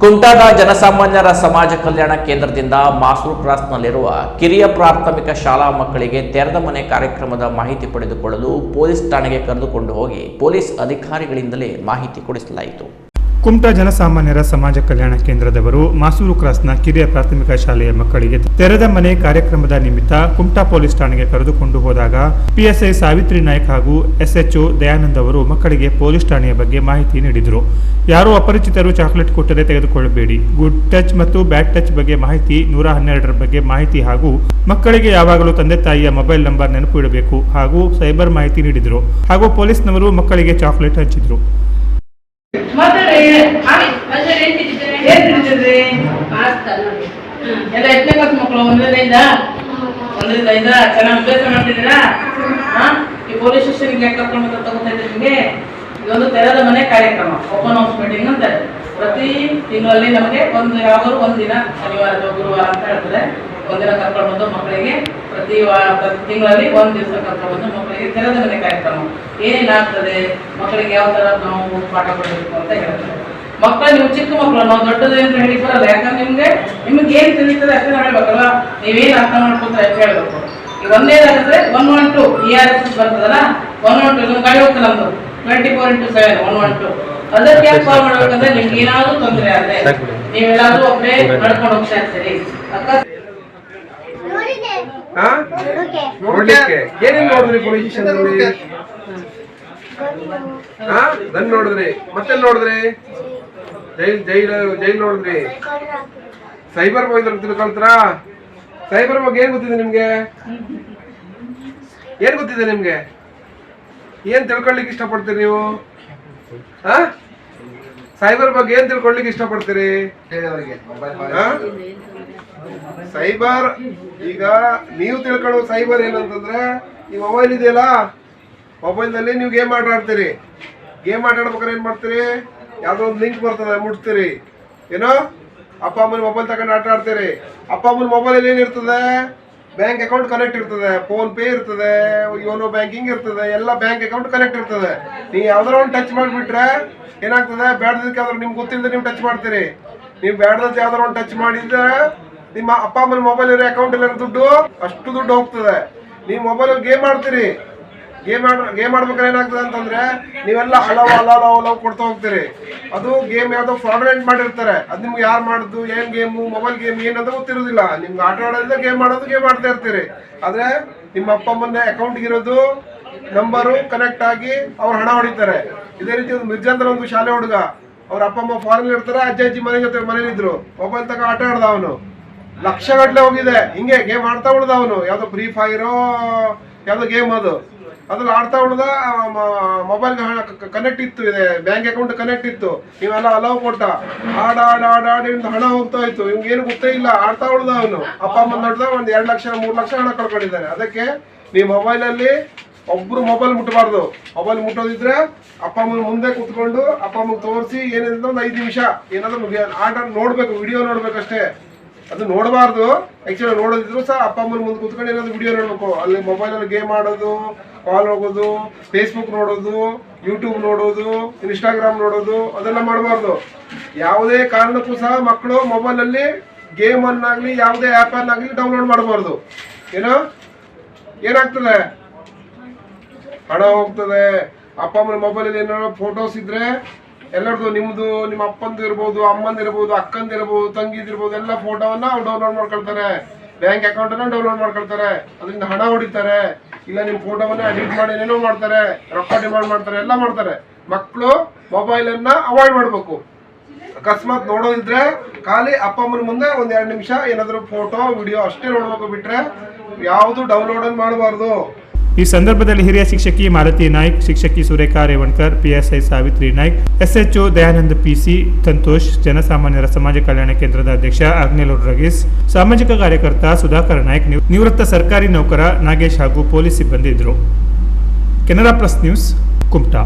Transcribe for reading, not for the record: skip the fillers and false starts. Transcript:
ಕುಮಟಾದ ಜನಸಾಮಾನ್ಯರ ಸಮಾಜ ಕಲ್ಯಾಣ ಕೇಂದ್ರದಿಂದ ಮಾಸೂರು ಕ್ರಾಸ್ನಲ್ಲಿರುವ ಕಿರಿಯ ಪ್ರಾಥಮಿಕ ಶಾಲಾ ಮಕ್ಕಳಿಗೆ ತೆರೆದ ಮನೆ ಕಾರ್ಯಕ್ರಮದ ಮಾಹಿತಿ ಪಡೆದುಕೊಳ್ಳಲು ಪೊಲೀಸ್ ಠಾಣೆಗೆ ಕರೆದುಕೊಂಡು ಹೋಗಿ ಪೊಲೀಸ್ ಅಧಿಕಾರಿಗಳಿಂದಲೇ ಮಾಹಿತಿ ಕೊಡಿಸಲಾಯಿತು. ಕುಮಟಾ ಜನಸಾಮಾನ್ಯರ ಸಮಾಜ ಕಲ್ಯಾಣ ಕೇಂದ್ರದವರು ಮಾಸೂರು ಕ್ರಾಸ್ನ ಕಿರಿಯ ಪ್ರಾಥಮಿಕ ಶಾಲೆಯ ಮಕ್ಕಳಿಗೆ ತೆರೆದ ಮನೆ ಕಾರ್ಯಕ್ರಮದ ನಿಮಿತ್ತ ಕುಮಟಾ ಪೊಲೀಸ್ ಠಾಣೆಗೆ ಕರೆದುಕೊಂಡು ಹೋದಾಗ ಪಿಎಸ್ಐ ಸಾವಿತ್ರಿ ನಾಯ್ಕ್ ಹಾಗೂ ಎಸ್ಎಚ್ಒ ದಯಾನಂದ್ ಅವರು ಮಕ್ಕಳಿಗೆ ಪೊಲೀಸ್ ಠಾಣೆಯ ಬಗ್ಗೆ ಮಾಹಿತಿ ನೀಡಿದರು. ಯಾರೋ ಅಪರಿಚಿತರು ಚಾಕ್ಲೇಟ್ ಕೊಟ್ಟರೆ ತೆಗೆದುಕೊಳ್ಳಬೇಡಿ, ಗುಡ್ ಟಚ್ ಮತ್ತು ಬ್ಯಾಡ್ ಟಚ್ ಬಗ್ಗೆ ಮಾಹಿತಿ, 112ರ ಬಗ್ಗೆ ಮಾಹಿತಿ ಹಾಗೂ ಮಕ್ಕಳಿಗೆ ಯಾವಾಗಲೂ ತಂದೆ ತಾಯಿಯ ಮೊಬೈಲ್ ನಂಬರ್ ನೆನಪು ಇಡಬೇಕು ಹಾಗೂ ಸೈಬರ್ ಮಾಹಿತಿ ನೀಡಿದರು. ಹಾಗೂ ಪೊಲೀಸ್ನವರು ಮಕ್ಕಳಿಗೆ ಚಾಕ್ಲೇಟ್ ಹಂಚಿದ್ರು. ಎಲ್ಲ ಎಷ್ಟನೇ ಕ್ಲಾಸ್ ಮಕ್ಕಳು? ಒಂದರಿಂದ ಚೆನ್ನಾಗಿ ಅಭ್ಯಾಸ ಮಾಡ್ತಿದ್ದೀರಾ? ಈ ಪೊಲೀಸ್ ಸ್ಟೇಷನ್ಗೆ ಕರ್ಕೊಂಡು ತಗೋತಾ ಇದ್ದೀವಿ. ನಿಮಗೆ ಇದೊಂದು ತೆರೆದ ಮನೆ ಕಾರ್ಯಕ್ರಮ, ಓಪನ್ ಹೌಸ್ ಮೀಟಿಂಗ್ ಅಂತ. ಪ್ರತಿ ತಿಂಗಳಲ್ಲಿ ನಮಗೆ ಯಾವಾಗಲೂ ಒಂದಿನ, ಶನಿವಾರ ಅಥವಾ ಗುರುವಾರ ಅಂತ ಹೇಳ್ತದೆ, ಒಂದಿನ ಕರ್ಕೊಂಡು ಬಂದು ಮಕ್ಕಳಿಗೆ ಪ್ರತಿ ತಿಂಗಳಲ್ಲಿ ಒಂದು ದಿವಸ ಕರ್ಕೊಂಡು ಬಂದು ಮಕ್ಕಳಿಗೆ ತೆರೆದ ಮನೆ ಕಾರ್ಯಕ್ರಮ ಏನೇನಾಗ್ತದೆ, ಮಕ್ಕಳಿಗೆ ಯಾವ ಥರ ನಾವು ಪಾಠ ಕೊಡಬೇಕು ಅಂತ ಹೇಳ್ತಾರೆ. ಮಕ್ಕಳು ನೀವು ಚಿಕ್ಕ ಮಕ್ಕಳು, ನಾವು ದೊಡ್ಡದು ಅಂತ ಹೇಳಿ ಬರಲ್ಲ. ಯಾಕಂದ್ರೆ ನಿಮ್ಗೆ ಏನ್ ತಿಳಿತದೆ ಅಷ್ಟೇ ನಾವು ಹೇಳ್ಬೇಕಲ್ಲ. ನೀವೇನು ಅರ್ಥ ಮಾಡ್ಕೊತಾರೆ ಅಷ್ಟೇ ಹೇಳ್ಬೇಕು. ಈಗ ಒಂದೇದಾದ್ರೆ 112 ERS ಬರ್ತದಲ್ಲ, 112 ಗಾಡಿ ಹೋಗ್ತದೆ ನಮ್ದು 24x7 112. ಅದಕ್ಕೆ ಕಾಲ್ ಮಾಡ್ಬೇಕಂದ್ರೆ ನಿಮ್ಗೆ ಏನಾದ್ರು ತೊಂದರೆ ಆದ್ರೆ ನೀವೆಲ್ಲಾದ್ರೂ ಒಬ್ಬರೇ ನಡ್ಕೊಂಡು ಹೋಗ್ತಾ ಇರ್ತೀರಿ. ನೋಡ್ಲಿಕ್ಕೆ ಏನೇನು ನೋಡಿದ್ರಿ ಪೊಲೀಸ್ ಸ್ಟೇಷನ್? ಗನ್ ನೋಡಿದ್ರಿ, ಮತ್ತೆ ನೋಡಿದ್ರಿ, ಜೈಲ್ ನೋಡಿದ್ರಿ, ಸೈಬರ್ ಬಗ್ಗೆ ತಿಳ್ಕೊಳ್ತಾರ? ಸೈಬರ್ ಬಗ್ಗೆ ಏನ್ ಗೊತ್ತಿದೆ ನಿಮ್ಗೆ? ಏನ್ ಗೊತ್ತಿದೆ ನಿಮ್ಗೆ? ಏನ್ ತಿಳ್ಕೊಳ್ಲಿಕ್ಕೆ ಇಷ್ಟಪಡ್ತೀರಿ ನೀವು? ಸೈಬರ್ ಬಗ್ಗೆ ಏನ್ ತಿಳ್ಕೊಳ್ಲಿಕ್ಕೆ ಇಷ್ಟಪಡ್ತೀರಿ? ಸೈಬರ್, ಈಗ ನೀವು ತಿಳ್ಕೊಳ್ಳೋ ಸೈಬರ್ ಏನಂತಂದ್ರೆ, ಈ ಮೊಬೈಲ್ ಇದೆಯಲ್ಲ, ಮೊಬೈಲ್ನಲ್ಲಿ ನೀವು ಗೇಮ್ ಆಟಾಡ್ತೀರಿ. ಗೇಮ್ ಆಟಾಡ್ಬೇಕಾದ್ರೆ ಏನ್ ಮಾಡ್ತೀರಿ? ಯಾವ್ದೋ ಒಂದು ಲಿಂಕ್ ಬರ್ತದೆ, ಮುಟ್ತೀರಿ. ಏನೋ ಅಪ್ಪ ಅಮ್ಮನ ಮೊಬೈಲ್ ತಗೊಂಡು ಆಟ ಆಡ್ತೀರಿ. ಅಪ್ಪ ಅಮ್ಮನ ಮೊಬೈಲಲ್ಲಿ ಏನಿರ್ತದೆ? ಬ್ಯಾಂಕ್ ಅಕೌಂಟ್ ಕನೆಕ್ಟ್ ಇರ್ತದೆ, ಫೋನ್ ಪೇ ಇರ್ತದೆ, ಯೋನೋ ಬ್ಯಾಂಕಿಂಗ್ ಇರ್ತದೆ, ಎಲ್ಲ ಬ್ಯಾಂಕ್ ಅಕೌಂಟ್ ಕನೆಕ್ಟ್ ಇರ್ತದೆ. ನೀವು ಯಾವ್ದಾರ ಒಂದು ಟಚ್ ಮಾಡಿಬಿಟ್ರೆ ಏನಾಗ್ತದೆ? ಬ್ಯಾಡ್ದಕ್ಕೆ ಯಾವ್ದಾರು ನಿಮ್ಗೆ ಗೊತ್ತಿಲ್ಲದೆ ನೀವು ಟಚ್ ಮಾಡ್ತೀರಿ. ನೀವು ಬ್ಯಾಡ್ದಕ್ಕೆ ಯಾವ್ದಾರು ಒಂದು ಟಚ್ ಮಾಡಿದ್ರೆ ನಿಮ್ಮ ಅಪ್ಪ ಅಮ್ಮನ ಮೊಬೈಲ್ ಇರೋ ಅಕೌಂಟ್ ಎಲ್ಲ ದುಡ್ಡು ಅಷ್ಟು ದುಡ್ಡು ಹೋಗ್ತದೆ. ನೀವು ಮೊಬೈಲಲ್ಲಿ ಗೇಮ್ ಆಡ್ತೀರಿ. ಗೇಮ್ ಆಡ್ಬೇಕಾದ್ರೆ ಏನಾಗ್ತದೆ ಅಂತಂದ್ರೆ ನೀವೆಲ್ಲ ಹಲವು ಕೊಡ್ತಾ ಹೋಗ್ತೀರಿ. ಅದು ಗೇಮ್ ಯಾವ್ದೋ ಫ್ರಾಡ್ಲೆಂಟ್ ಮಾಡಿರ್ತಾರೆ. ಅದು ನಿಮ್ಗೆ ಯಾರು ಮಾಡುದು, ಏನ್ ಗೇಮು, ಮೊಬೈಲ್ ಗೇಮ್ ಏನಂತ ಗೊತ್ತಿರೋದಿಲ್ಲ. ನಿಮ್ಗೆ ಆಟ ಆಡೋದ್ರಿಂದ ಗೇಮ್ ಆಡ್ತಾ ಇರ್ತೀರಿ. ಆದ್ರೆ ನಿಮ್ಮ ಅಪ್ಪ ಅಮ್ಮನ ಅಕೌಂಟ್ ಇರೋದು ನಂಬರು ಕನೆಕ್ಟ್ ಆಗಿ ಅವ್ರು ಹಣ ಹೊಡಿತಾರೆ. ಇದೇ ರೀತಿ ಒಂದು ಮಿರ್ಜಾಂತರ ಒಂದು ಶಾಲೆ ಹುಡುಗ, ಅವ್ರ ಅಪ್ಪ ಅಮ್ಮ ಫಾರಿನ್ ಇರ್ತಾರೆ, ಅಜ್ಜಿ ಮನೆ ಜೊತೆ ಮನೇಲಿದ್ರು, ಮೊಬೈಲ್ ತಗ ಆಟ ಆಡ್ದ ಅವನು, ಲಕ್ಷಗಟ್ಲೆ ಹೋಗಿದೆ. ಹಿಂಗೆ ಗೇಮ್ ಆಡ್ತಾ ಉಳ್ದ ಅವನು. ಯಾವ್ದೋ ಫ್ರೀ ಫೈರೋ ಯಾವ್ದೋ ಗೇಮ್ ಅದ್ರಲ್ಲಿ ಆಡ್ತಾ ಉಳ್ದ. ಮೊಬೈಲ್ಗೆ ಕನೆಕ್ಟ್ ಇತ್ತು, ಇದೆ ಬ್ಯಾಂಕ್ ಅಕೌಂಟ್ ಕನೆಕ್ಟ್ ಇತ್ತು. ನೀವೆಲ್ಲ ಅಲವ್ ಕೊಟ್ಟ, ಆಡಿ ಹಣ ಹೋಗ್ತಾ ಇತ್ತು. ಇವ್ಗೆ ಏನು ಗೊತ್ತೇ ಇಲ್ಲ, ಆಡ್ತಾ ಉಳ್ದ ಅವನು. ಅಪ್ಪ ಅಮ್ಮ ನೋಡ್ದ ಒಂದ್ 2 ಲಕ್ಷ 3 ಲಕ್ಷ ಹಣ ಕಳ್ಕೊಂಡಿದ್ದಾನೆ. ಅದಕ್ಕೆ ನೀವು ಮೊಬೈಲಲ್ಲಿ ಒಬ್ರು ಮೊಬೈಲ್ ಮುಟ್ಟಬಾರ್ದು. ಮೊಬೈಲ್ ಮುಟ್ಟೋದಿದ್ರೆ ಅಪ್ಪ ಅಮ್ಮನ ಮುಂದೆ ಕುತ್ಕೊಂಡು ಅಪ್ಪ ಅಮ್ಮಗೆ ತೋರಿಸಿ ಏನಿದೆ ಒಂದು 5 ನಿಮಿಷ ಏನಾದ್ರು ಆಟ ನೋಡ್ಬೇಕು, ವಿಡಿಯೋ ನೋಡ್ಬೇಕಷ್ಟೇ. ಅದು ನೋಡಬಾರ್ದು. ಆಕ್ಚುಲಿ ನೋಡೋದಿದ್ರು ಸಹ ಅಪ್ಪ ಅಮ್ಮನ ಮುಂದೆ ಕುತ್ಕೊಂಡು ಏನಾದ್ರು ವಿಡಿಯೋ ನೋಡ್ಬೇಕು. ಅಲ್ಲಿ ಮೊಬೈಲಲ್ಲಿ ಗೇಮ್ ಆಡೋದು, ಕಾಲ್ ಹೋಗೋದು, ಫೇಸ್ಬುಕ್ ನೋಡೋದು, ಯೂಟ್ಯೂಬ್ ನೋಡೋದು, ಇನ್ಸ್ಟಾಗ್ರಾಮ್ ನೋಡೋದು ಅದೆಲ್ಲ ಮಾಡಬಾರ್ದು. ಯಾವುದೇ ಕಾರಣಕ್ಕೂ ಸಹ ಮಕ್ಕಳು ಮೊಬೈಲಲ್ಲಿ ಗೇಮ್ ಅನ್ನಾಗ್ಲಿ ಯಾವುದೇ ಆ್ಯಪ್ ಅನ್ನಾಗ್ಲಿ ಡೌನ್ಲೋಡ್ ಮಾಡಬಾರ್ದು. ಏನಾಗ್ತದೆ? ಹಣ ಹೋಗ್ತದೆ. ಅಪ್ಪ ಅಮ್ಮನ ಮೊಬೈಲಲ್ಲಿ ಏನಾದ್ರು ಫೋಟೋಸ್ ಇದ್ರೆ ಎಲ್ಲರದು, ನಿಮ್ದು, ನಿಮ್ಮ ಅಪ್ಪಂದು ಇರ್ಬೋದು, ಅಮ್ಮಂದು ಇರ್ಬೋದು, ಅಕ್ಕಂದು ಇರ್ಬೋದು, ತಂಗಿದಿರ್ಬೋದು, ಎಲ್ಲ ಫೋಟೋವನ್ನ ಡೌನ್ಲೋಡ್ ಮಾಡ್ಕೊಳ್ತಾರೆ. ಬ್ಯಾಂಕ್ ಅಕೌಂಟ್ ಅನ್ನ ಡೌನ್ಲೋಡ್ ಮಾಡ್ಕೊಳ್ತಾರೆ. ಅದರಿಂದ ಹಣ ಹೊಡಿತಾರೆ. ಇಲ್ಲ ನಿಮ್ಮ ಫೋಟೋವನ್ನ ಎಡಿಟ್ ಮಾಡಿ ಏನೇನೋ ಮಾಡ್ತಾರೆ, ರೊಕ್ಕ ಡಿಮಾಂಡ್ ಮಾಡ್ತಾರೆ, ಎಲ್ಲ ಮಾಡ್ತಾರೆ. ಮಕ್ಕಳು ಮೊಬೈಲ್ ಅನ್ನ ಅವಾಯ್ಡ್ ಮಾಡ್ಬೇಕು. ಅಕಸ್ಮಾತ್ ನೋಡೋದಿದ್ರೆ ಖಾಲಿ ಅಪ್ಪ ಅಮ್ಮನ ಮುಂದೆ ಒಂದ್ 2 ನಿಮಿಷ ಏನಾದ್ರು ಫೋಟೋ ವಿಡಿಯೋ ಅಷ್ಟೇ ನೋಡ್ಬೇಕು, ಬಿಟ್ರೆ ಯಾವುದು ಡೌನ್ಲೋಡ್ ಮಾಡಬಾರ್ದು. ಈ ಸಂದರ್ಭದಲ್ಲಿ ಹಿರಿಯ ಶಿಕ್ಷಕಿ ಮಾಲತಿ ನಾಯ್ಕ್, ಶಿಕ್ಷಕಿ ಸುರೇಖಾ ರೇವಣ್ಕರ್, ಪಿಎಸ್ಐ ಸಾವಿತ್ರಿ ನಾಯ್ಕ್, ಎಸ್ಎಚ್ಒ ದಯಾನಂದ್ ಪಿಸಿ ಸಂತೋಷ್, ಜನಸಾಮಾನ್ಯರ ಸಮಾಜ ಕಲ್ಯಾಣ ಕೇಂದ್ರದ ಅಧ್ಯಕ್ಷ ಅಗ್ನೇಲೂರ್ ರಗೀಸ್, ಸಾಮಾಜಿಕ ಕಾರ್ಯಕರ್ತ ಸುಧಾಕರ್ ನಾಯ್ಕ್, ನಿವೃತ್ತ ಸರ್ಕಾರಿ ನೌಕರ ನಾಗೇಶ್ ಹಾಗೂ ಪೊಲೀಸ್ ಸಿಬ್ಬಂದಿ ಇದ್ದರು. Canara plus news, Kumta.